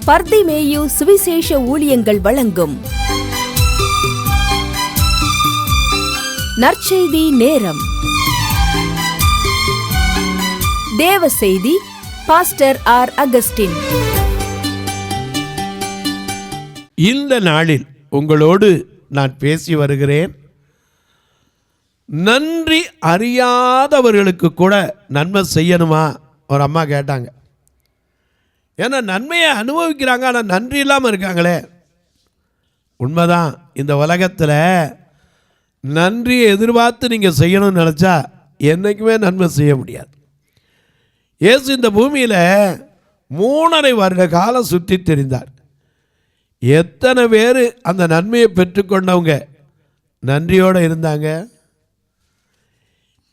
பர்திமேயு சுவிசேஷ ஊழியங்கள் வழங்கும் நற்செய்தி நேரம். தேவ செய்தி பாஸ்டர் ஆர். அகஸ்டின். இந்த நாளில் உங்களோடு நான் பேசி வருகிறேன். நன்றி அறியாதவர்களுக்கு கூட நன்மை செய்யணுமா? ஒரு அம்மா கேட்டாங்க. ஏன்னா நன்மையை அனுபவிக்கிறாங்க, ஆனால் நன்றி இல்லாமல் இருக்காங்களே. உண்மைதான். இந்த உலகத்தில் நன்றியை எதிர்பார்த்து நீங்கள் செய்யணும்னு நினச்சா என்றைக்குமே நன்மை செய்ய முடியாது. இயேசு இந்த பூமியில் 3.5 வருட காலம் சுற்றி தெரிந்தார். எத்தனை பேர் அந்த நன்மையை பெற்றுக்கொண்டவங்க நன்றியோடு இருந்தாங்க?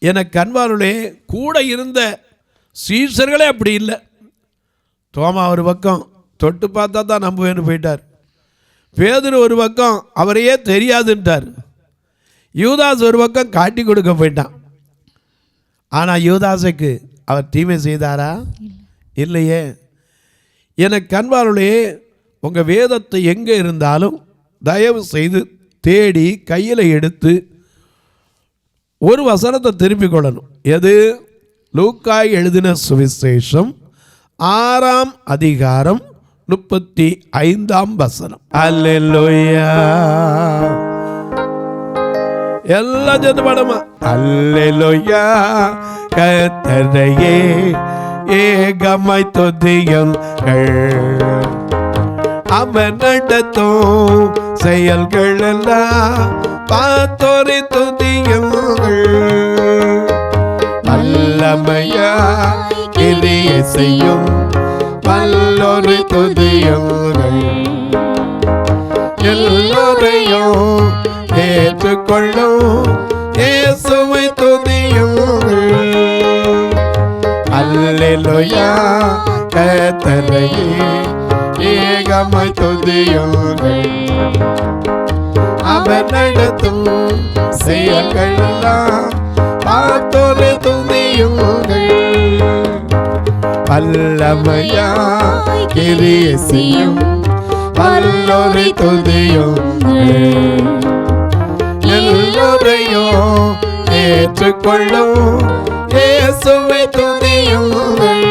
எனக்கு கண்பாருளே, கூட இருந்த சீஷர்களே அப்படி இல்லை. தோமா ஒரு பக்கம் தொட்டு பார்த்தா தான் நம்புவேன்னு போயிட்டார். பேதுரு ஒரு பக்கம் அவரையே தெரியாதுன்ட்டார். யூதாஸ் ஒரு பக்கம் காட்டி கொடுக்க போயிட்டான். ஆனால் யூதாஸுக்கு அவர் தீமை செய்தாரா? இல்லையே. எனக்கு கண்பாருளே, உங்கள் வேதத்தை எங்கே இருந்தாலும் தயவு செய்து தேடி கையில் எடுத்து ஒரு வசனத்தை திருப்பிக் கொள்ளணும். எது? லூக்காய் எழுதின சுவிசேஷம் 6ஆம் அதிகாரம் 35ஆம் வசனம். அல்லேலூயா. எல்லாம் சேர்ந்து பாடுமா? அல்லேலூயா. கர்த்தரையே ஏகமாய் துதியுங்கள், அவன் நடத்தும் செயல்கள் எல்லாம் பார்த்தோரை துதியுங்கள். வல்லமையா கிரிய செய்யும் வல்லோரை துதியுங்கள். எல்லோரையும் ஏற்றுக்கொள்ளும் இயேசுவை துதியுங்கள். அல்லேலூயா. கர்த்தரையே ஏகமாய் துதியுங்கள், அவர் நடத்தும் செயல்கள் எல்லாம் பார்த்தோரை துதியுங்கள். வல்லமையாய் கிரிய செய்யும் வல்லோரை துதியுங்கள். எல்லோரையும் ஏற்றுக்கொள்ளும் இயேசுவை துதியுங்கள்.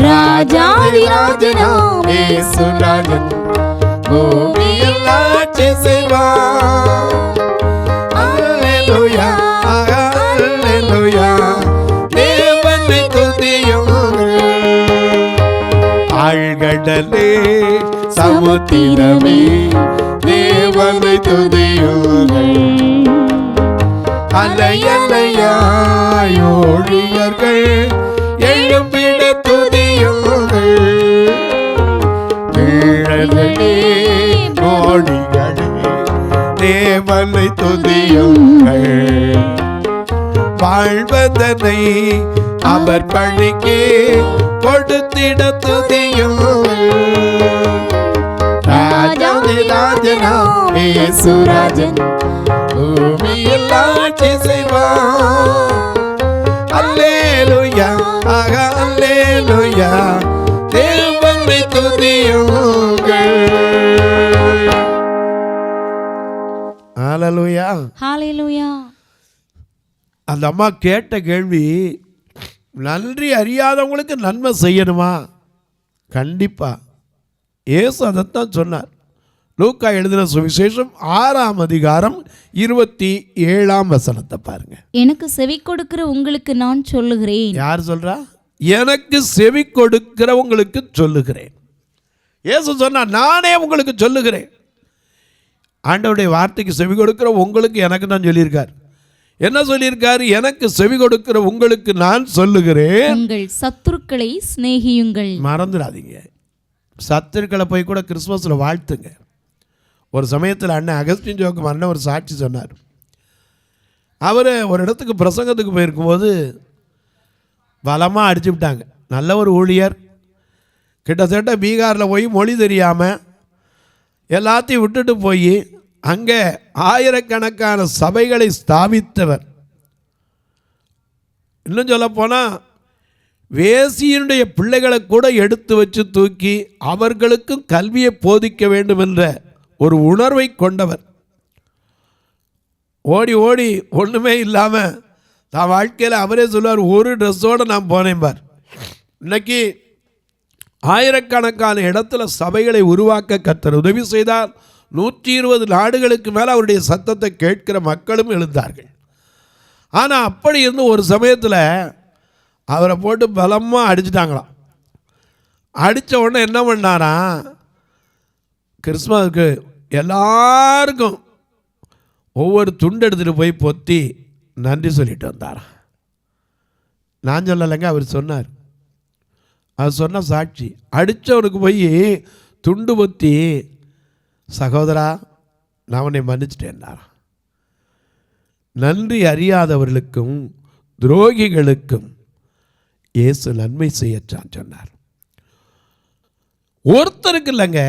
ராஜாதி ராஜனாம் இயேசு ராஜன் பூமியில் ஆட்சி செய்வார். அல்லேலூயா, அல்லேலூயா. தேவனை துதியுங்கள். ஆழ்கடலே சமுத்திரமே தேவனை துதியுங்கள். அலையலையாய் ஊழியர்கள் எழும்பிட துதியுங்கள். வீழலே மோடிகளே தேவனை துதியுங்கள். வாழ்வதனை அவர் பழிக்கு கொடுத்திட துதியுங்கள். ராஜாதி ராஜனாம் இயேசு ராஜன் பூமியில் ஆட்சி செய்வார். அல்லேலூயா, அல்லேலூயா. தேவனை துதியுங்கள். ஹல்லேலூயா, ஹல்லேலூயா. அந்த அம்மா கேட்ட கேள்வி, நன்றி அறியாதவங்களுக்கு நன்மை செய்யணுமா? கண்டிப்பா. இயேசு அதைத்தான் சொன்னார். லூக்கா எழுதின சுவிசேஷம் 6ஆம் அதிகாரம் 27ஆம் வசனத்தை பாருங்க. எனக்கு செவி கொடுக்கிற உங்களுக்கு நான் சொல்லுகிறேன். யார் சொல்றா? எனக்கு செவி கொடுக்கிறவங்களுக்கு சொல்லுகிறேன். இயேசு சொன்னார், நானே உங்களுக்கு சொல்லுகிறேன். ஆண்டவருடைய வார்த்தைக்கு செவி கொடுக்கிற உங்களுக்கு எனக்கு தான் சொல்லியிருக்கார். என்ன சொல்லியிருக்காரு? எனக்கு செவி கொடுக்கிற உங்களுக்கு நான் சொல்லுகிறேன், உங்கள் சத்துருக்களை சிநேகியுங்கள். மறந்துடாதீங்க, சத்துருக்களை போய் கூட கிறிஸ்மஸில் வாழ்த்துங்க. ஒரு சமயத்தில் அண்ணன் அகஸ்டின் ஜோக்கு அண்ணன் ஒரு சாட்சி சொன்னார். அவர் ஒரு இடத்துக்கு பிரசங்கத்துக்கு போயிருக்கும்போது பலமாக அடிச்சு விட்டாங்க. நல்ல ஒரு ஊழியர், கிட்டத்தட்ட பீகாரில் போய் மொழி தெரியாமல் எல்லாத்தையும் விட்டுட்டு போய் அங்கே ஆயிரக்கணக்கான சபைகளை ஸ்தாபித்தவர். இன்னும் சொல்லப்போனால் வேசியினுடைய பிள்ளைகளை கூட எடுத்து வச்சு தூக்கி அவர்களுக்கும் கல்வியை போதிக்க வேண்டும் என்ற ஒரு உணர்வை கொண்டவர். ஓடி ஓடி ஒன்றுமே இல்லாமல் தான் வாழ்க்கையில் அவரே சொல்லுவார், ஒரு ட்ரெஸ்ஸோடு நான் போனேன் பார். இன்னைக்கு ஆயிரக்கணக்கான இடத்துல சபைகளை உருவாக்க கர்த்தர் உதவி செய்தார். 120 நாடுகளுக்கு மேலே அவருடைய சத்தத்தை கேட்கிற மக்களும் எழுந்தார்கள். ஆனால் அப்படி இருந்து ஒரு சமயத்தில் அவரை போட்டு பலமாக அடிச்சிட்டாங்களாம். அடித்த உடனே என்ன பண்ணாராம், கிறிஸ்மஸுக்கு எல்லாருக்கும் ஒவ்வொரு துண்டு எடுத்துகிட்டு போய் பொத்தி நன்றி சொல்லிட்டு வந்தாராம். நான் சொல்லலைங்க, அவர் சொன்னார். அவர் சொன்ன சாட்சி. அடித்தவனுக்கு போய் துண்டு பொத்தி, சகோதரா நான் உன்னை மன்னிச்சிட்டேன்னாராம். நன்றி அறியாதவர்களுக்கும் துரோகிகளுக்கும் இயேசு நன்மை செய்யச்சான் சொன்னார். ஒருத்தருக்கு இல்லைங்க.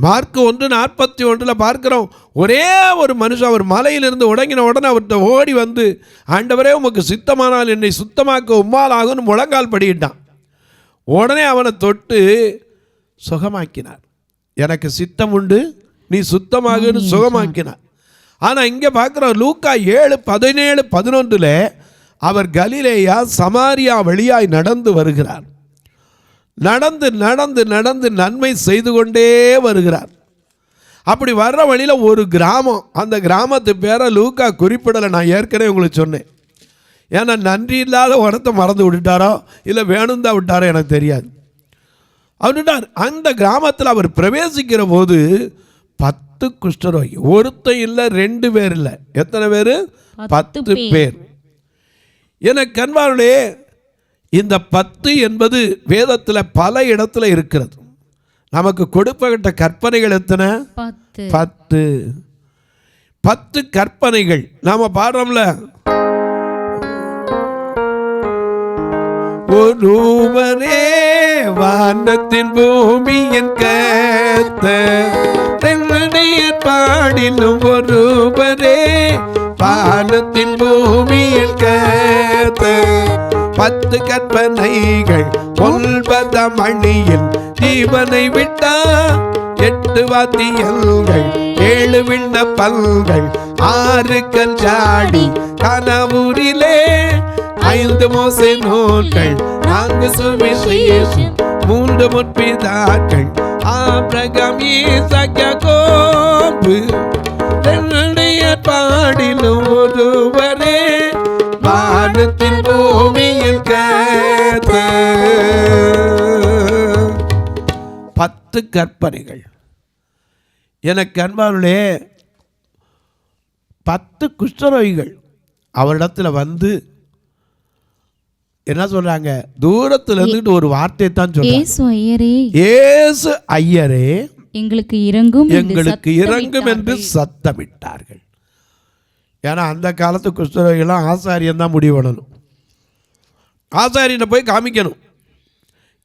மார்க் 1:41 பார்க்கிறோம், ஒரே ஒரு மனுஷன் அவர் மலையிலிருந்து உடங்கின உடனே அவர்கிட்ட ஓடி வந்து, ஆண்டவரே உமக்கு சித்தமானால் என்னை சுத்தமாக்க உம்மால் ஆகும்னு முழங்கால் படிக்கிட்டான். உடனே அவனை தொட்டு சுகமாக்கினார். எனக்கு சித்தம் உண்டு, நீ சுத்தமாகுன்னு சுகமாக்கினார். ஆனால் இங்கே பார்க்குறோம், லூக்கா 7:17-11 அவர் கலிலேயா சமாரியா வழியாய் நடந்து வருகிறார். நடந்து நடந்து நடந்து நன்மை செய்து கொண்டே வருகிறார். அப்படி வர்ற வழியில் ஒரு கிராமம், அந்த கிராமத்து பேரை லூக்கா குறிப்பிடலை. நான் ஏற்கனவே உங்களுக்கு சொன்னேன். ஏன்னா நன்றி இல்லாத உரத்தை மறந்து விட்டுட்டாரோ இல்லை வேணும் தான் விட்டாரோ எனக்கு தெரியாது. அவர் விட்டார். அந்த கிராமத்தில் அவர் பிரவேசிக்கிற போது 10 குஷ்டரோகி, ஒருத்தன் இல்லை 2 பேர் இல்லை, எத்தனை பேர்? 10 பேர். எனக்கு அன்பார்களே, இந்த 10 என்பது வேதத்தில் பல இடத்துல இருக்கிறது. நமக்கு கொடுப்பட்ட கற்பனைகள் எத்தனை? 10. 10 கற்பனைகள். நாம பாடுறோம்ல, ஒருவரே வானத்தின் பூமியின் கர்த்தர் பாடிலும், ஒருவரே வானத்தின் பூமியின் கர்த்தர். 10 கற்பனைகள் 9 மணியில் ஜீவனை விட்டார். 8 வாத்தியங்கள் 7 விண்ணப்பங்கள் 6 கஞ்சாடி கனவுரிலே 5 மோசே நூல்கள் 4 சுவிசேஷம் 3 முற்பிதாக்கள் ஆபிரகாம் ஈசாக் யாக்கோபு. பாடிலும் ஒருவரே வானத்தின் பூமியில் கர்த்தர். 10 கற்பனைகள். எனக்கு அன்பார்களே, 10 குஷ்டரோகிகள் அவரிடத்தில் வந்து என்ன சொல்றாங்க? தூரத்தில் இருந்துட்டு ஒரு வார்த்தை தான் சொல்றாங்க, இயேசு ஐயரே எங்களுக்கு இறங்கும், எங்களுக்கு இறங்கும் என்று சத்தமிட்டார்கள். ஏன்னா அந்த காலத்து குஷ்டரோகிகளாம் ஆசாரியன் தான் முடிவு பண்ணணும். ஆசாரியனை போய் காமிக்கணும்.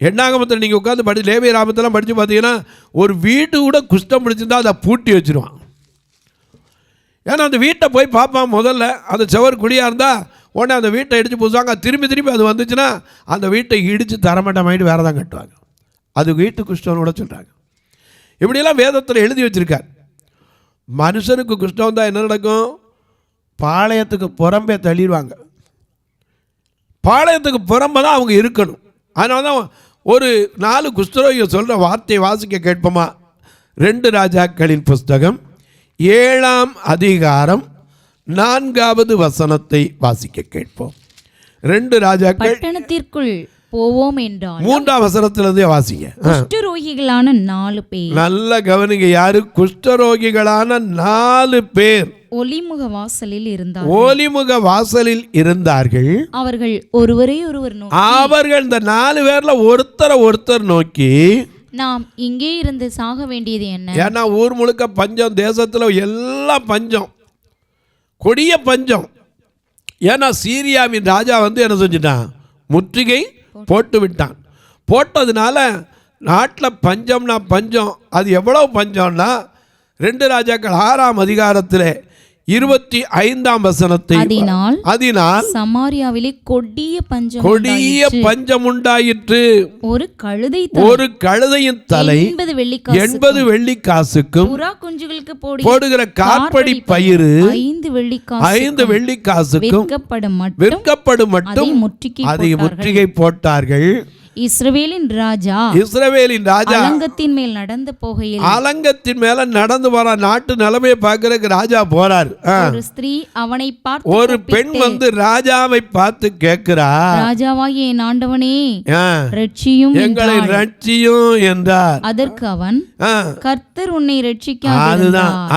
எண்ணாகமத்தில் நீங்கள் உட்காந்து லேவிய ராமத்தெல்லாம் படித்து பார்த்தீங்கன்னா, ஒரு வீட்டு கூட குஷ்டம் பிடிச்சிருந்தா அதை பூட்டி வச்சுருவான். ஏன்னா அந்த வீட்டை போய் பார்ப்பான். முதல்ல அந்த செவர் குடியாக இருந்தால் உடனே அந்த வீட்டை இடித்து பூசுவாங்க. திரும்பி திரும்பி அது வந்துச்சுன்னா அந்த வீட்டை இடித்து தரமட்டமாயிட்டு வேறு தான் கட்டுவாங்க. அது வீட்டு குஷ்டம்னு கூட சொல்கிறாங்க. இப்படியெல்லாம் வேதத்தில் எழுதி வச்சுருக்கார். மனுஷனுக்கு குஷ்டம் தான் என்ன நடக்கும்? பாளையத்துக்கு புறம்பே தள்ளிடுவாங்க. பாளையத்துக்கு புறம்பே தான் அவங்க இருக்கணும். அதனால தான் ஒரு 4 குஷ்டரோகியை சொல்கிற வார்த்தையை வாசிக்க கேட்போமா? 2 ராஜாக்களின் புஸ்தகம் 7ஆம் அதிகாரம் 4வது வசனத்தை வாசிக்க கேட்போம். 2 ராஜாக்கள் பட்டணத்திற்குள் போவோம் என்றால் 3ஆம் வசனத்திலிருந்தே வாசிங்க. குஷ்டரோகிகளான 4 பேர். நல்ல கவனிங்க. யாரு? குஷ்டரோகிகளான 4 பேர் ஒலிமுக வாசலில் இருந்தார்கள். ஒலிமுக வாசலில் இருந்தார்கள். அவர்கள் ஒருவரை ஒருவர் நோக்கி, அவர்கள் இந்த 4 பேர்ல ஒருத்தர் நோக்கி, நாம் இங்கே இருந்து சாக வேண்டியது என்ன? ஏன்னா ஊர் முழுக்க பஞ்சம், தேசத்தில் எல்லாம் பஞ்சம், கொடிய பஞ்சம். ஏன்னா சீரியாவின் ராஜா வந்து என்ன செஞ்சுட்டான்? முற்றுகை போட்டு விட்டான். போட்டதுனால நாட்டில் பஞ்சம்னா பஞ்சம். அது எவ்வளவு பஞ்சம்னா 2 ராஜாக்கள் 6ஆம் அதிகாரத்தில் 25ஆம் வசனத்தை அதனால் சமாரியாவிலே கொடிய பஞ்சம் உண்டாயிற்று. ஒரு கழுதையின் தலை 80 வெள்ளிக்காசுக்கும் புறா குஞ்சுகளுக்கு போடுகிற காற்படி பயிறு 5 வெள்ளிக்காசுக்கும் விற்கப்படும் மட்டும் அதை முற்றுகை போட்டார்கள். இஸ்ரவேலின் ராஜா அலங்கத்தின் மேல் நடந்து போகையில் அலங்கத்தின் மேல நடந்து போற நாட்டு நிலைமையை பார்க்கறதுக்கு ராஜா போறார். ஒரு ஸ்திரீ அவனை பார்த்து ஒரு பெண் வந்து ராஜாவை பார்த்து கேட்கிறா, ராஜாவாகிய என் ஆண்டவனே ரட்சியும், எங்களை ரட்சியும் என்றார். அதற்கு அவன், கர்த்தர் உன்னை ரட்சிக்க.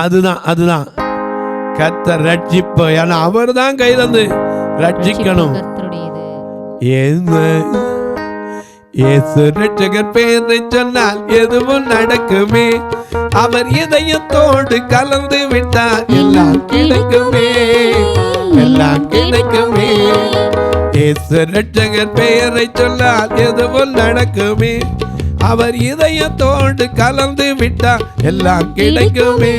அதுதான் கர்த்தர் ரட்சிப்பு. ஏன்னா அவர் தான் கையிலிருந்து ரட்சிக்கணும். இயேசு ரட்சகர் பெயரை சொன்னால் எதுவும் நடக்குமே. அவர் இதயத்தோடு கலந்து விட்டார், எல்லாம் கிடைக்குமே. இயேசு ரட்சகர் பெயரை சொன்னால் எதுவும் நடக்குமே. அவர் இதயத்தோடு கலந்து விட்டார், எல்லாம் கிடைக்குமே.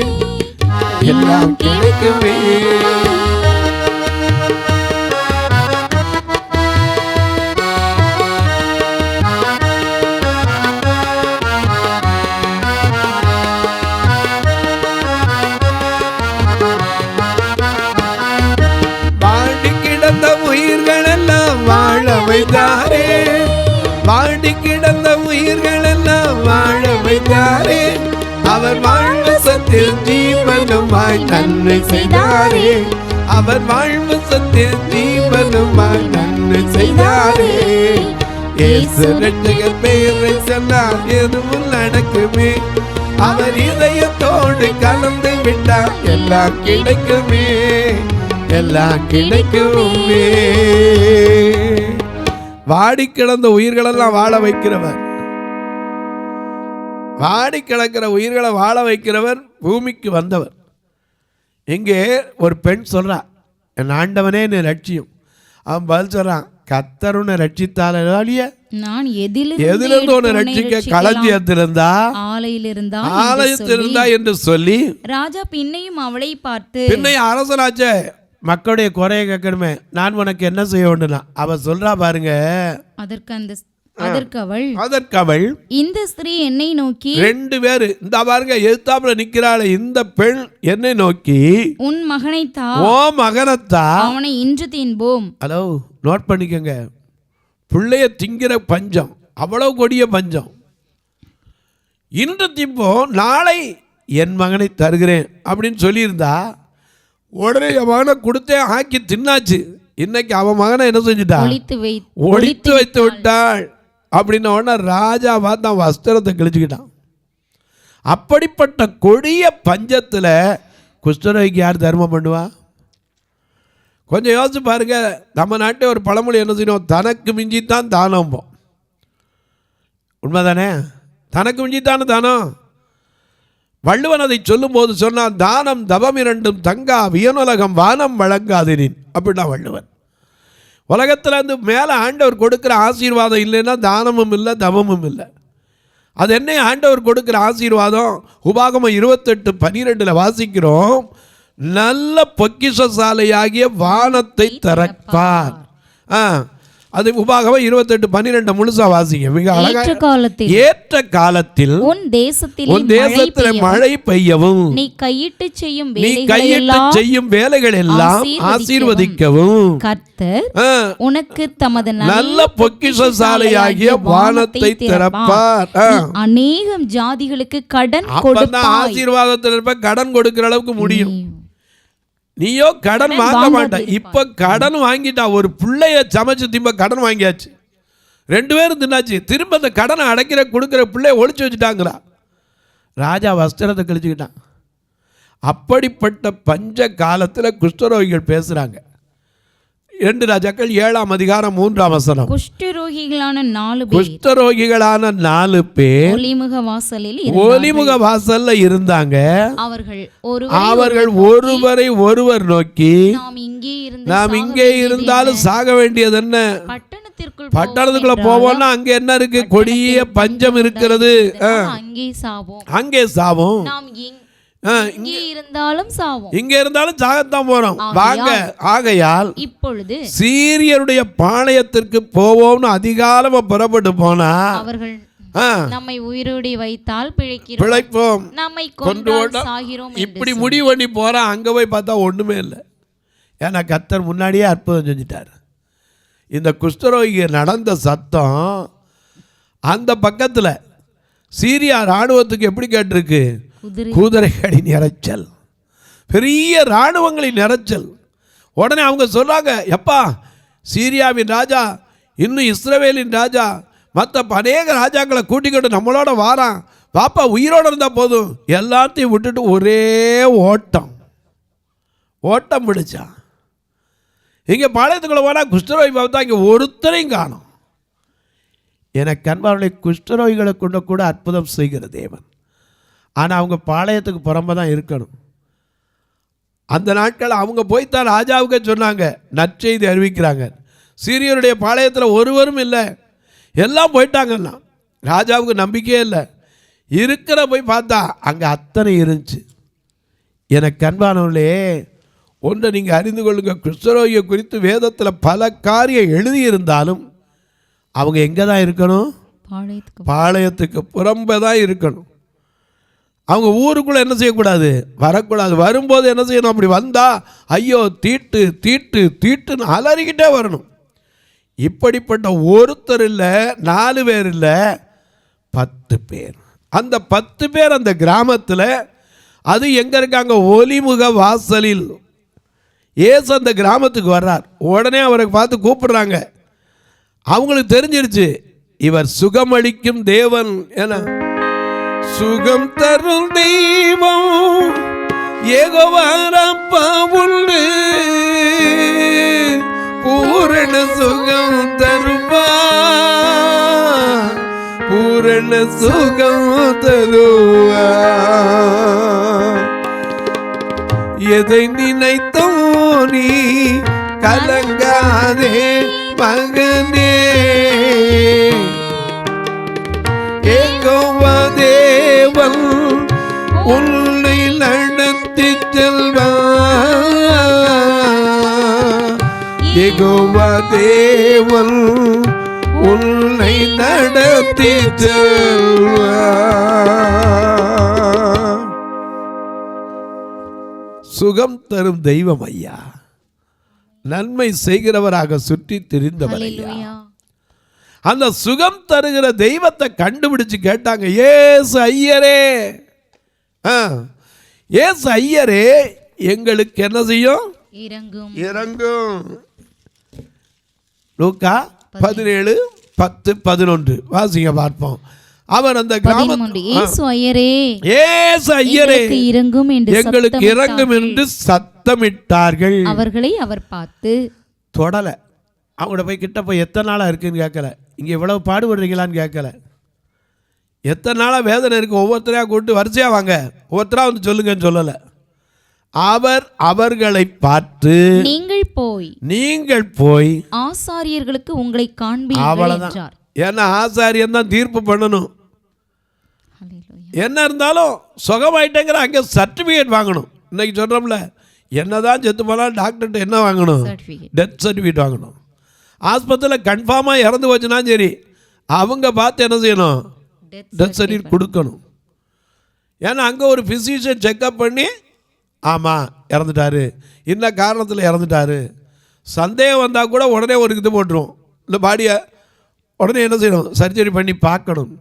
வாடி கிடந்த உயிர்கள் எல்லாம் வாழ வைத்தாரே. அவர் வாழ்வு சத்தில் ஜீவனுமாய் நன்மை செய்தாரே. அவர் வாழ்வு சத்தில் ஜீவனுமாய் நன்மை செய்தாரே. இயேசு ரட்சகர் பெயரை சொன்னால் எதுவும் நடக்குமே. அவர் இதயத்தோடு கலந்து விட்டார், எல்லாம் கிடைக்குமே. வாடி கிடந்த உயிர்களெல்லாம் வாழ வைக்கிறவர், வாடி கிடக்கிற உயிர்களை வாழ வைக்கிறவர், பூமிக்கு வந்தவர். இங்கே ஒரு பெண் சொல்றா, என் ஆண்டவனே நீ ரட்சியும். அவன் பதில் சொல்றான், கர்த்தர் உன்னை ரட்சித்தாலே நான் எதிலிருந்து உன்னை ரட்சிக்க? களஞ்சியத்திலிருந்தா, ஆலயத்திலிருந்தா என்று சொல்லி ராஜா பின்னையும் அவளை பார்த்து, பின்னையும் அரசனாச்சே, மக்களுடைய குறைய கேட்கணுமே, நான் உனக்கு என்ன செய்ய வேண்டும்னா அவ சொல்றா பாருங்க. அதற்கு அவள், இந்த ஸ்திரீ என்னை நோக்கி, 2 பேரு இந்த பாருங்க எதிர்த்தாப்புல நிக்கிறாளே, இந்த பெண் என்னை நோக்கி, உன் மகனை தா, ஓ மகனத்தா, அவனை இன்று தின்போம். ஹலோ, நோட் பண்ணிக்கங்க, பிள்ளைய திங்கிற பஞ்சம், அவ்வளவு கொடிய பஞ்சம். இன்று தின்போம், நாளை என் மகனை தருகிறேன் அப்படின்னு சொல்லியிருந்தா உடனே என் மகனை கொடுத்தே ஆக்கி தின்னாச்சு. இன்னைக்கு அவன் மகனை என்ன செஞ்சுட்டா? ஒழித்து வைத்து விட்டாள். அப்படின்ன உடனே ராஜா பார்த்து அவன் வஸ்திரத்தை கிழிச்சுக்கிட்டான். அப்படிப்பட்ட கொடிய பஞ்சத்தில் குஷ்டரோகிக்கு யார் தர்மம் பண்ணுவா? கொஞ்சம் யோசிச்சு பாருங்க. நம்ம நாட்டை ஒரு பழமொழி என்ன செய்யணும்? தனக்கு மிஞ்சித்தான் தானம். உண்மைதானே? தனக்கு மிஞ்சித்தானே தானம். வள்ளுவன் அதை சொல்லும் போது சொன்னான், தானம் தவம் இரண்டும் தங்கா வியனுலகம் வானம் வழங்காதினின் அப்படின்னா வள்ளுவன். உலகத்தில் வந்து மேலே ஆண்டவர் கொடுக்குற ஆசீர்வாதம் இல்லைன்னா தானமும் இல்லை, தவமும் இல்லை. அது என்ன ஆண்டவர் கொடுக்குற ஆசீர்வாதம்? உபாகமம் 28:12 வாசிக்கிறோம், நல்ல பொக்கிஷசாலையாகிய வானத்தை திறப்பார். அது உபாகமம் 28:12 முழுசா வாசிங்க. மிக அழகாக, ஏற்ற காலத்தில் உன் தேசத்தில் மழை பெய்யவும், நீ கையிட்டு செய்யும் வேலைகள் எல்லாம் ஆசீர்வதிக்கவும் கர்த்தர் உனக்கு தமது நல்ல பொக்கிஷசாலையாகிய வானத்தை திறப்பார். அநேகம் ஜாதிகளுக்கு கடன் கொடுப்பாய். ஆசீர்வாதத்தில் இருப்ப கடன் கொடுக்கிற அளவுக்கு முடியும். நீயோ கடன் வாங்க மாட்டேன். இப்ப கடன் வாங்கிட்டா, ஒரு பிள்ளைய சமைச்சு திம்ப கடன் வாங்கியாச்சு, 2 பேரும் தின்னாச்சு, திரும்ப அந்த கடனை அடைக்கிற கொடுக்கிற பிள்ளைய ஒழிச்சு வச்சுட்டாங்கிறா. ராஜா வஸ்திரத்தை கழிச்சுக்கிட்டான். அப்படிப்பட்ட பஞ்ச காலத்தில் குஷ்டரோகிகள் பேசுறாங்க. 2 ராஜாக்கள் 7ஆம் அதிகாரம் 3ஆம் வசனம். குஷ்டரோகிகளான 4 பேர் ஒலிமுக வாசல்ல இருந்தாங்க. அவர்கள் ஒருவரை ஒருவர் நோக்கி, நாம் இங்கே இருந்தாலும் சாக வேண்டியது என்ன? பட்டணத்துக்குள்ள போவோம்னா அங்க என்ன இருக்கு? கொடிய பஞ்சம் இருக்கிறது, அங்கே சாவோம். இங்கே இருந்தாலும் சாவோம். இங்க இருந்தாலும் சாகத்தான் போறோம். வாங்க, ஆகையால் இப்பொழுது சீரியருடைய பாளையத்திற்கு போவோம்னு அதிகாலமா புறப்பட்டு போனா அவர்கள் நம்மை உயிரோடு வைத்தால் பிழைப்போம், நம்மை கொன்றால் சாகிறோம். இப்படி முடிவு பண்ணி போறான். அங்க போய் பார்த்தா ஒண்ணுமே இல்லை. ஏன்னா கர்த்தர் முன்னாடியே அற்புதம் செஞ்சுட்டார். இந்த குஷ்டரோகி நடந்த சத்தம் அந்த பக்கத்துல சீரியா இராணுவத்துக்கு எப்படி கேட்டிருக்கு? குதிரைகளின் இறைச்சல், பெரிய இராணுவங்களின் இறைச்சல். உடனே அவங்க சொல்றாங்க, எப்பா சீரியாவின் ராஜா இன்னும் இஸ்ரவேலின் ராஜா மற்ற அநேக ராஜாக்களை கூட்டிக்கிட்டு நம்மளோட வாரான், பாப்பா உயிரோடு இருந்தால் போதும். எல்லாத்தையும் விட்டுட்டு ஒரே ஓட்டம் பிடிச்சான். இங்கே பாளையத்துக்குள்ள போனால் குஷ்டரோகி பார்த்தா இங்கே ஒருத்தரையும் காணும். எனக்கு அன்பார்களை குஷ்டரோகிகளை கொண்டு கூட அற்புதம் செய்கிற தேவன். ஆனால் அவங்க பாளையத்துக்கு புறம்பே தான் இருக்கணும். அந்த நாட்கள் அவங்க போய்த்தான் ராஜாவுக்கு சொன்னாங்க, நற்செய்தி அறிவிக்கிறாங்க. சீரியருடைய பாளையத்தில் ஒருவரும் இல்லை, எல்லாம் போயிட்டாங்கன்னா. ராஜாவுக்கு நம்பிக்கையே இல்லை. இருக்கிற போய் பார்த்தா அங்கே அத்தனை இருந்துச்சு. எனக்கு அன்பானவர்களே, ஒன்றை நீங்கள் அறிந்து கொள்ளுங்க, குஷ்டரோகியை குறித்து வேதத்தில் பல காரியம் எழுதியிருந்தாலும் அவங்க எங்கே தான் இருக்கணும்? பாளையத்துக்கு புறம்பே தான் இருக்கணும். அவங்க ஊருக்குள்ளே என்ன செய்யக்கூடாது? வரக்கூடாது. வரும்போது என்ன செய்யணும்? அப்படி வந்தால் ஐயோ தீட்டு தீட்டு தீட்டுன்னு அலறிக்கிட்டே வரணும். இப்படிப்பட்ட ஒருத்தர் இல்லை, 4 பேர் இல்லை, 10 பேர். அந்த 10 பேர் அந்த கிராமத்தில், அது எங்கே இருக்காங்க? ஒலிமுக வாசலில். ஏசு அந்த கிராமத்துக்கு வர்றார். உடனே அவரை பார்த்து கூப்பிடுறாங்க. அவங்களுக்கு தெரிஞ்சிருச்சு இவர் சுகமளிக்கும் தேவன். ஏன்னா சுகம் தரும் தெய்வம் யெகோவா ராப்பா உண்டு, பூரண சுகம் தருவா, பூரண சுகம் தருவா. எதை நினைத்தோ நீ கலங்காதே மகனே, யெகோவா தேவன் உன்னை நடத்தி செல்வார், யெகோவா தேவன் உன்னை நடத்தி செல்வார். சுகம் தரும் தெய்வம் ஐயா, நன்மை செய்கிறவராக சுற்றி திரிந்தவர் ஐயா. அந்த சுகம் தருகிற தெய்வத்தை கண்டுபிடிச்சு கேட்டாங்க, ஏசு ஐயரே, ஏசு ஐயரே எங்களுக்கு என்ன செய்யும்? இறங்கும். லூக்கா 17:10-11 வாசிங்க பார்ப்போம். அவர் அந்த கிராமத்தில் இயேசு ஐயரே எங்களுக்கு இறங்கும் என்று சத்தமிட்டார்கள். அவர்களை அவர் பார்த்து தொடல. அவங்களோட போய் கிட்ட போய் எத்தனை நாளாக இருக்குன்னு கேட்கல, இங்கே இவ்வளவு பாடுபடுறீங்களான்னு கேட்கல, எத்தனை நாளாக வேதனை இருக்கு ஒவ்வொருத்தரையாக கூப்பிட்டு வரிசையாக வாங்க ஒவ்வொருத்தராக வந்து சொல்லுங்கன்னு சொல்லலை. அவர் அவர்களை பார்த்து நீங்கள் போய் ஆசாரியர்களுக்கு உங்களை காண்பீர்கள் என்றார். ஏன்னா ஆசாரியன் தான் தீர்ப்பு பண்ணணும். என்ன இருந்தாலும் சுகமாயிட்டேங்கிற அங்கே சர்டிஃபிகேட் வாங்கணும். இன்னைக்கு சொல்கிறோம்ல, என்னதான் செத்து போனாலும் டாக்டர்கிட்ட என்ன வாங்கணும்? டெத் சர்டிஃபிகேட் வாங்கணும். ஆஸ்பத்திரியில் கன்ஃபார்மாக இறந்து போச்சுன்னா சரி, அவங்க பார்த்து என்ன செய்யணும்? டெத் சர்டிஃபிகேட் கொடுக்கணும். ஏன்னா அங்கே ஒரு ஃபிசிஷியன் செக்அப் பண்ணி ஆமாம் இறந்துட்டாரு, என்ன காரணத்தில் இறந்துட்டாரு, சந்தேகம் வந்தால் கூட உடனே ஒரு இது போட்டுருவோம். இந்த பாடியை உடனே என்ன செய்யணும்? சர்ஜரி பண்ணி பார்க்கணும்.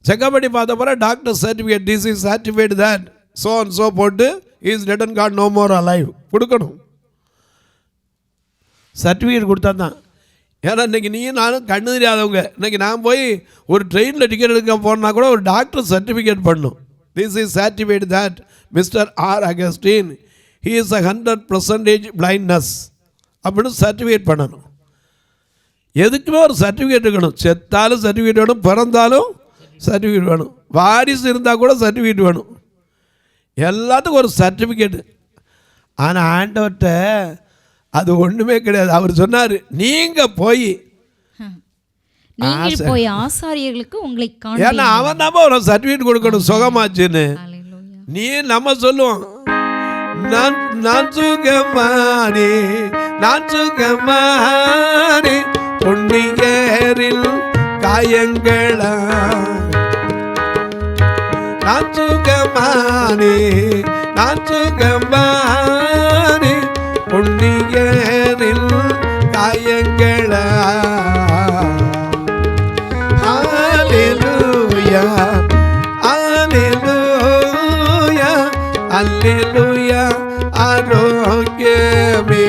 செக்அப் பண்ணி பார்த்த பிறகு doctor certificate, this is certified that so and so போட்டு is dead and got no more alive கொடுக்கணும். சர்டிஃபிகேட் கொடுத்தா தான். ஏன்னா இன்றைக்கி நீயும் நானும் கண்ணு தெரியாதவங்க, இன்றைக்கி நான் போய் ஒரு ட்ரெயினில் டிக்கெட் எடுக்க போனால் கூட ஒரு டாக்டர் சர்டிஃபிகேட் பண்ணணும். This is certified that mister R Augustine he is 100% blindness அப்படின்னு சர்டிஃபிகேட் பண்ணணும். எதுக்குமே ஒரு சர்டிஃபிகேட் இருக்கணும். செத்தாலும் சர்டிஃபிகேட் வேணும், பிறந்தாலும் சர்டிஃபிகேட் வேணும், வாரிசு இருந்தால் கூட சர்டிஃபிகேட் வேணும், எல்லாத்துக்கும் ஒரு சர்டிஃபிகேட்டு. ஆனால் ஆண்டவர்கிட்ட அது ஒன்றுமே கிடையாது. அவர் சொன்னார், நீங்கள் போய் ஆசாரியர்களுக்கு உங்களை ஏன்னா அவன் தான் ஒரு சர்டிஃபிகேட் கொடுக்கணும் சுகமாச்சுன்னு. நீ நம்ம சொல்லுவோம், நான் சுகமானே, நான் சுகமானே, புண்ணியரில் காயங்களா, நான் சுகமானே, நான் சுகமானே, புண்ணியரில் காயங்களா. அல்லேலூயா, அல்லேலூயா, அல்லேலூயா, ஆரோக்கியமே,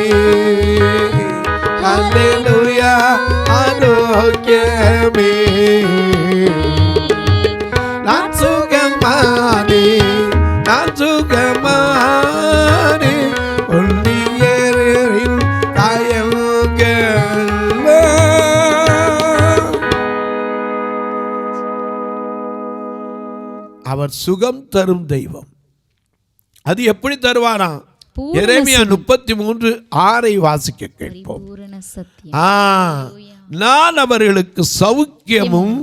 அல்லேலூயா, ஆரோக்கியமே. நான் சுகமானே, நான் சுகமானே, புண்ணியரின் காயங்கள். அவர் சுகம் தரும் தெய்வம். அது எப்படி தருவாராம்? எரேமியா 33:6 வாசிக்க கேட்போம். நான் அவர்களுக்கு சௌக்கியமும்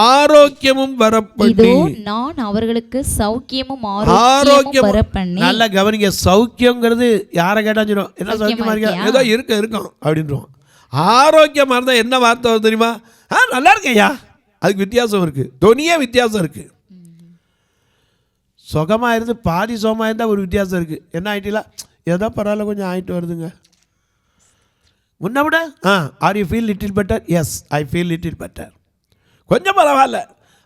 ஆரோக்கியமும் வரப்பண்ணி, நான் அவர்களுக்கு சௌக்கியமும் ஆரோக்கியமும் வரப்பண்ணி. நல்ல கவனிங்க, சௌக்கியங்கிறது யாரை கேட்டாலும் என்ன சௌக்கியமா இருக்கா, ஏதோ இருக்கும் அப்படின்றோம். ஆரோக்கியமா இருந்தா என்ன வார்த்தை வரும் தெரியுமா? நல்லா இருக்கேயா. அதுக்கு வித்தியாசம் இருக்கு, தொனியே வித்தியாசம் இருக்கு. சுகமாக இருந்து பாதி சுகமாக இருந்தால் ஒரு வித்தியாசம் இருக்குது. என்ன ஆகிட்டீங்களா? ஏதோ பரவாயில்ல, கொஞ்சம் ஆகிட்டு வருதுங்க. முன்ன விட are you feel little better? Yes, I feel little better. கொஞ்சம் பரவாயில்ல.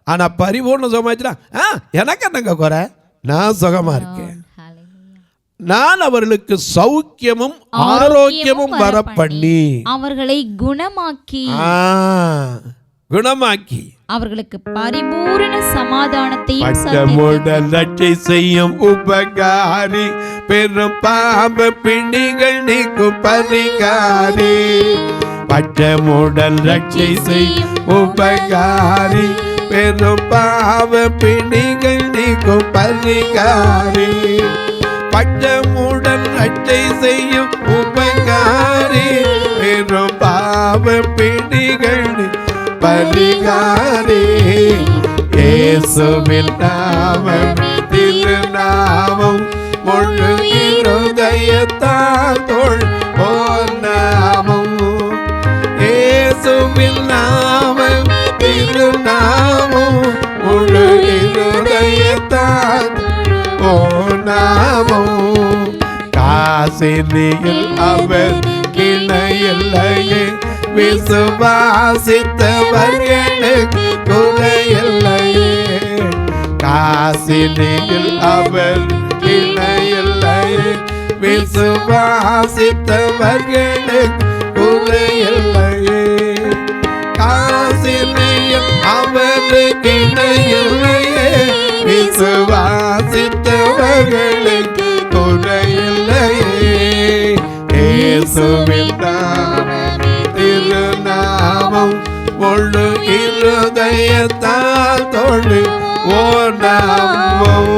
ஆனால் பரிபூர்ண சுகமாச்சுன்னா எனக்கு என்னங்க குறை, நான் சுகமாக இருக்கேன். நான் அவர்களுக்கு சௌக்கியமும் ஆரோக்கியமும் வரப்பண்ணி, அவர்களை குணமாக்கி அவர்களுக்கு பரிபூரண சமாதானத்தையும் லட்சை செய்யும் உபகாரி, பெரும் பாவ பிணிகள் நீக்கும் பரிகாரி. பட்டமுடன் லட்சை செய்யும் உபகாரி, பெரும் பாவ பிணிகள் நீக்கும் பரிகாரி. பட்டமுடன் லட்சை செய்யும் உபகாரி, பெரும் பாவ பிணிகள் பரிகாரி. இயேசுவின் நாமம் திருநாமம், முழு இருதயத்தால் தொழுவோர் நாமம். இயேசுவின் நாமம் திருநாமம், முழு இருதயத்தால் தொழுவோர் நாமம். காசினியில் அவர் கிணையில்லையே, விசுவாசித்தவர்களுக்கு குறையில்லையே. காசினியில் அவர் கிளையில்லையே, விசுவாசித்தவர்களுக்கு குறையில்லையே. காசினியில் அவர் கிளையில்லையே, விசுவாசித்தவர்களுக்கு குறையில்லையே. இயேசுவின் திருநாமம், முழு இருதயத்தால் தொழுவோர் நாமம்.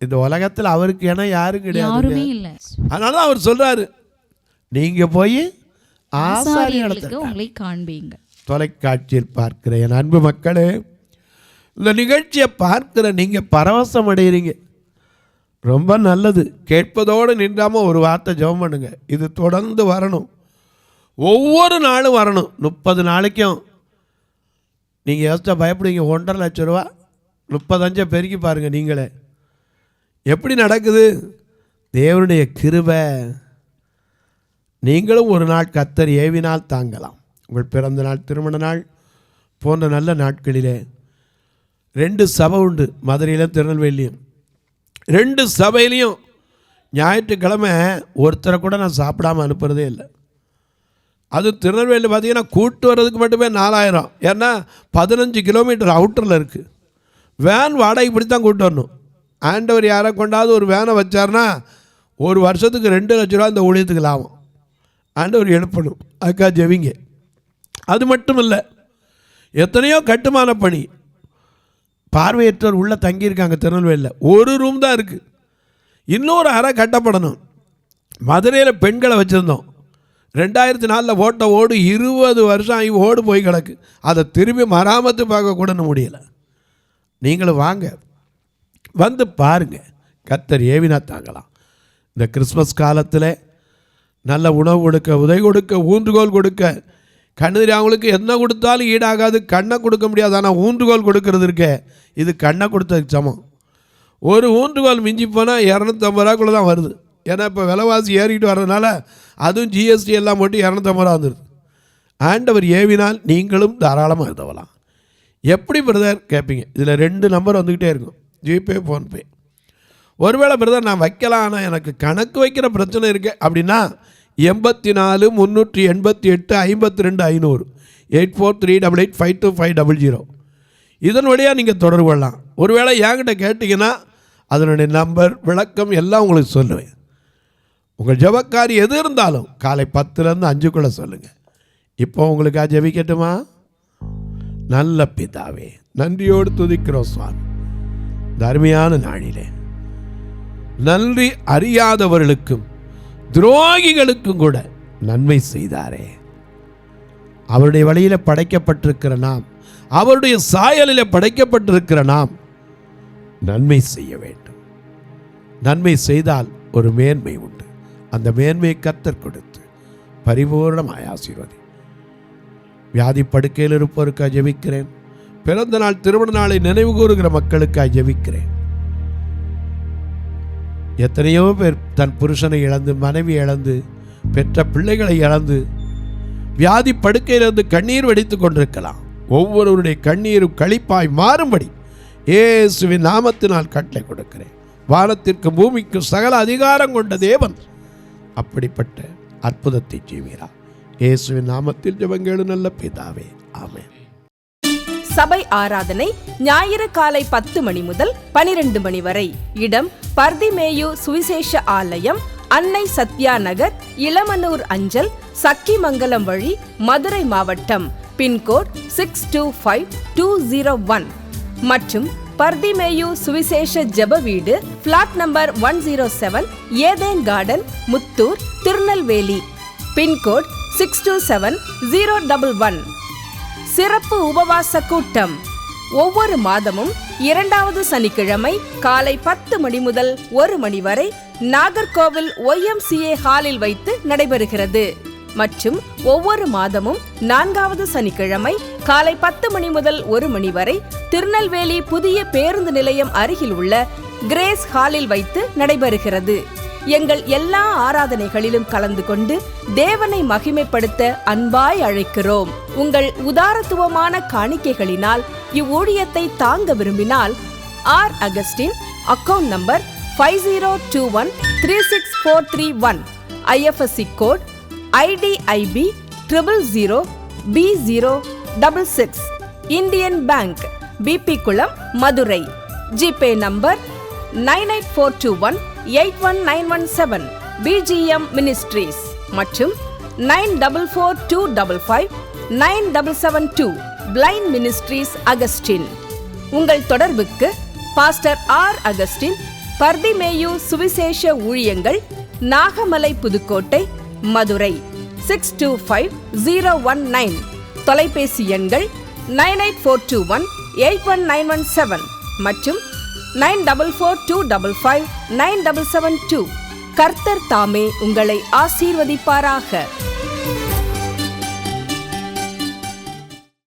இந்த உலகத்தில் அவருக்கு என யாரும் கிடையாது. அதனாலதான் அவர் சொல்றாரு, நீங்க போய் ஆசாரியர்களுக்கு உங்களை காண்பீங்க. தொலைக்காட்சியில் பார்க்கிற என் அன்பு மக்களே, இந்த நிகழ்ச்சியை பார்க்கிற நீங்க பரவசம் அடைகிறீங்க, ரொம்ப நல்லது. கேட்பதோடு நின்றாமல் ஒரு வார்த்தை ஜெபம் பண்ணுங்க. இது தொடர்ந்து வரணும், ஒவ்வொரு நாளும் வரணும். 30 நாளைக்கும் நீங்கள் யோசிச்சா பயப்படுவீங்க. 1.5 லட்சம் ரூபா 35 பெருக்கி பாருங்கள். நீங்களே எப்படி நடக்குது? தேவனுடைய கிருபை. நீங்களும் ஒரு நாள் கர்த்தர் ஏவினால் தாங்கலாம். உங்கள் பிறந்த நாள், திருமண நாள் போன்ற நல்ல நாட்களிலே 2 சபை உண்டு, மதுரையிலும் திருநெல்வேலியும். 2 சபையிலையும் ஞாயிற்றுக்கிழமை ஒருத்தரை கூட நான் சாப்பிடாமல் அனுப்புகிறதே இல்லை. அது திருநெல்வேலியில் பார்த்தீங்கன்னா கூட்டு வர்றதுக்கு மட்டுமே 4000. ஏன்னா 15 கிலோமீட்டர் அவுட்டரில் இருக்குது. வேன் வாடகை இப்படி தான் கூப்பிட்டு வரணும். ஆண்டவர் யாரை கொண்டாவது ஒரு வேனை வச்சார்னா ஒரு வருஷத்துக்கு 2 லட்ச ரூபா இந்த ஊழியத்துக்கு லாபம். ஆண்டவர் எழுப்பணும், அதுக்காக ஜெபிங்க. அது மட்டும் இல்லை, எத்தனையோ கட்டுமான பணி. பார்வையற்றோர் உள்ளே தங்கியிருக்காங்க திருநெல்வேலியில். ஒரு ரூம் தான் இருக்குது, இன்னொரு அறை கட்டப்படணும். மதுரையில் பெண்களை வச்சுருந்தோம், 2004 ஓட்ட ஓடு 20 வருஷம் ஆகி ஓடு போய் கிடக்கு. அதை திரும்பி மராமத்து பார்க்க கூட முடியலை. நீங்களும் வாங்க, வந்து பாருங்கள். கர்த்தர் ஏவினா தாங்கலாம். இந்த கிறிஸ்மஸ் காலத்தில் நல்ல உணவு கொடுக்க, உதவி கொடுக்க, ஊன்றுகோல் கொடுக்க, கண்ணு அவங்களுக்கு என்ன கொடுத்தாலும் ஈடாகாது. கண்ணை கொடுக்க முடியாது, ஆனால் ஊன்றுகோல் கொடுக்கறது இருக்க, இது கண்ணை கொடுத்ததுக்கு சமம். ஒரு ஊன்றுகோல் மிஞ்சி போனால் 250 ரூபாக்குள்ளே தான் வருது. ஏன்னா இப்போ விலைவாசி ஏறிக்கிட்டு வர்றதுனால அதுவும் ஜிஎஸ்டி எல்லாம் போட்டு 250 ரூபா வந்துடுது. ஆண்டவர் ஏவினால் நீங்களும் தாராளமாக உதவலாம். எப்படி பிரதர் கேட்பீங்க? இதில் 2 நம்பர் வந்துக்கிட்டே இருக்கும், ஜிபே, ஃபோன்பே. ஒருவேளை பிரதர் நான் வைக்கலாம், ஆனால் எனக்கு கணக்கு வைக்கிற பிரச்சனை இருக்கு அப்படின்னா 84 388 52 500 8438852500 இதன் வழியாக நீங்கள் தொடர்பு கொள்ளலாம். ஒருவேளை என்கிட்ட கேட்டிங்கன்னா அதனுடைய நம்பர், விளக்கம் எல்லாம் உங்களுக்கு சொல்லுவேன். உங்கள் ஜெபக்காரி எது இருந்தாலும் காலை 10லேருந்து 5க்குள்ளே சொல்லுங்கள். இப்போ உங்களுக்காக ஜெபிக்கட்டுமா? நல்ல பிதாவே, நன்றியோடு துதிக்கிறோம் சுவாமி. தர்மையான நாளிலே நன்றி அறியாதவர்களுக்கும் துரோகிகளுக்கும் கூட நன்மை செய்தாரே. அவருடைய வழியில் படைக்கப்பட்டிருக்கிற நாம், அவருடைய சாயலில் படைக்கப்பட்டிருக்கிற நாம் நன்மை செய்ய வேண்டும். நன்மை செய்தால் ஒரு மேன்மை உண்டு. அந்த மேன்மையை கர்த்தர் கொடுத்து பரிபூர்ணமாய் ஆசீர்வதி. வியாதி படுக்கையில் இருப்பவருக்காக ஜெபிக்கிறேன். பிறந்த நாள், திருமண நாளை நினைவு கூறுகிற மக்களுக்காக ஜெபிக்கிறேன். எத்தனையோ பேர் தன் புருஷனை இழந்து, மனைவி இழந்து, பெற்ற பிள்ளைகளை இழந்து வியாதி படுக்கையிலிருந்து கண்ணீர் வடித்து கொண்டிருக்கலாம். ஒவ்வொருவருடைய கண்ணீரும் களிப்பாய் மாறும்படி இயேசுவின் நாமத்தினால் கட்டளை கொடுக்கிறேன். வானத்திற்கு பூமிக்கு சகல அதிகாரம் கொண்ட தேவன் அப்படிப்பட்ட அற்புதத்தை செய்வீரா. இயேசுவின் நாமத்தில் ஜெபங்கேளு நல்ல பிதாவே, ஆமென். சபை ஆராதனை ஞாயிறு காலை 10 மணி முதல் 12 மணி வரை. இடம் பர்திமேயு சுவிசேஷ ஆலயம், அன்னை சத்யா நகர், இளமனூர் அஞ்சல், சக்கிமங்கலம் வழி, மதுரை மாவட்டம். பின்கோட் 625201 மற்றும் பர்திமேயு சுவிசேஷ ஜெப வீடு, flat number 107, Eden garden, Muthur, Tirunelveli. Pincode 627011. சிறப்பு உபவாச கூட்டம் ஒவ்வொரு மாதமும் 2வது சனிக்கிழமை காலை 10 மணி முதல் 1 மணி வரை நாகர்கோவில் YMCA ஹாலில் வைத்து நடைபெறுகிறது. மற்றும் ஒவ்வொரு மாதமும் 4வது சனிக்கிழமை காலை 10 மணி முதல் 1 மணி வரை திருநெல்வேலி புதிய பேருந்து நிலையம் அருகில் உள்ள கிரேஸ் ஹாலில் வைத்து நடைபெறுகிறது. எங்கள் எல்லா ஆராதனைகளிலும் கலந்து கொண்டு தேவனை மகிமைப்படுத்த அன்பாய் அழைக்கிறோம். உங்கள் உதாரத்துவமான காணிக்கைகளினால் இவ்வூழியத்தை தாங்க விரும்பினால் R. Augustine, account number 5021364331, IFSC code IDIB 000B066, Indian bank, BP Kulam, Madurai. GPay number 98421819117, BGM ministries மற்றும் 9442559772, பிளைண்ட் மினிஸ்ட்ரீஸ் அகஸ்டின். உங்கள் தொடர்புக்கு பாஸ்டர் R. அகஸ்டின், பர்திமேயு சுவிசேஷ ஊழியங்கள், நாகமலை, புதுக்கோட்டை, மதுரை 625019. தொலைபேசி எண்கள் 9842181917 மற்றும் 9442559772. கர்த்தர் தாமே உங்களை ஆசீர்வதிப்பாராக.